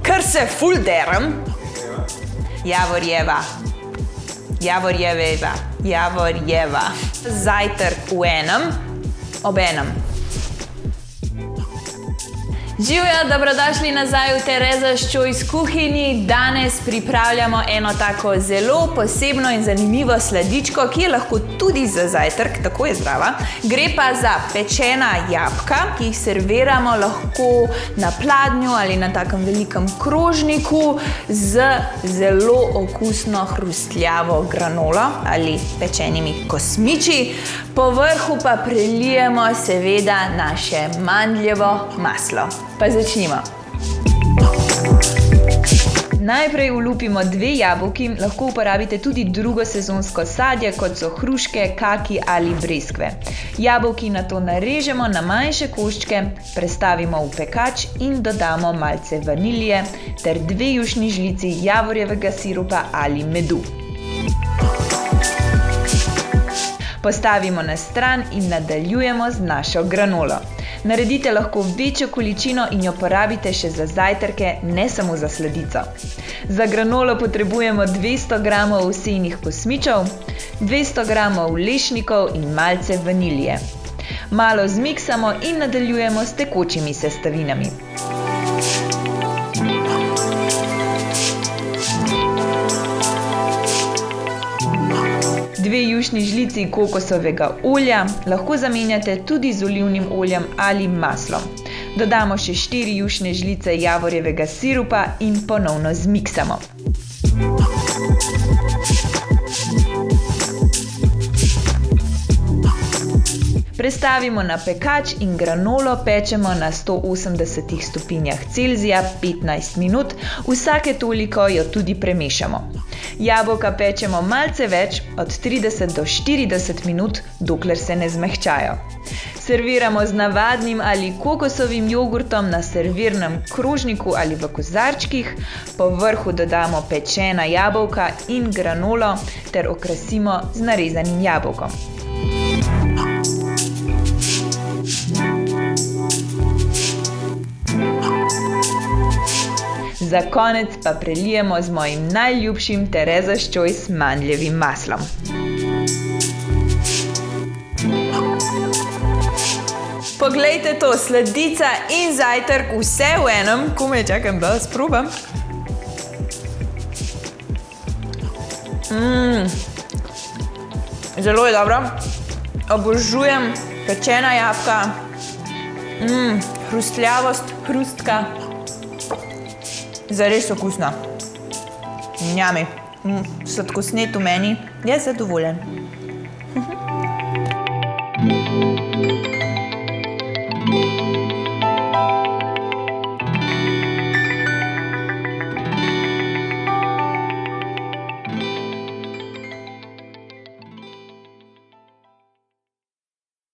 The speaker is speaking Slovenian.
ker se ful derem. Javorjeva. Zajtrk v enem, ob enem. Živjo, dobrodošli nazaj v Tereza's Choice kuhinji. Danes pripravljamo eno tako zelo posebno in zanimivo sladičko, ki je lahko tudi za zajtrk, tako je zdrava. Gre pa za pečena jabolka, ki jih serviramo lahko na pladnju ali na takem velikem krožniku z zelo okusno hrustljavo granolo ali pečenimi kosmiči. Po vrhu pa prelijemo seveda naše mandljevo maslo. Pa začnimo. Najprej olupimo 2 jabolki, lahko uporabite tudi drugo sezonsko sadje, kot so hruške, kaki ali breskve. Jabolki nato narežemo na manjše koščke, prestavimo v pekač in dodamo malce vanilije ter 2 jušni žlici javorjevega sirupa ali medu. Postavimo na stran in nadaljujemo z našo granolo. Naredite lahko večjo količino in jo porabite še za zajtrke, ne samo za sladico. Za granolo potrebujemo 200 g ovsejnih kosmičev, 200 g lešnikov in malce vanilije. Malo zmiksamo in nadaljujemo s tekočimi sestavinami. Dve jušni žlici kokosovega olja, lahko zamenjate tudi z olivnim oljem ali maslom. Dodamo še 4 jušne žlice javorjevega sirupa in ponovno zmiksamo. Prestavimo na pekač in granolo pečemo na 180 stopinjah Celzija 15 minut, vsake toliko jo tudi premešamo. Jabolka pečemo malce več, od 30 do 40 minut, dokler se ne zmehčajo. Serviramo z navadnim ali kokosovim jogurtom na servirnem krožniku ali v kozarčkih, po vrhu dodamo pečena jabolka in granolo ter okrasimo z narezanim jabolkom. Za konec pa prelijemo z mojim najljubšim Tereza's Choice mandljevim maslom. Poglejte to, sladica in zajtrk vse v enem. Komaj čakam, da sprobam. Zelo je dobro. Obožujem pečena jabolka. Hrustljavost, hrustka. Zares okusna. Njami. Sladkosnet v meni je zadovoljen.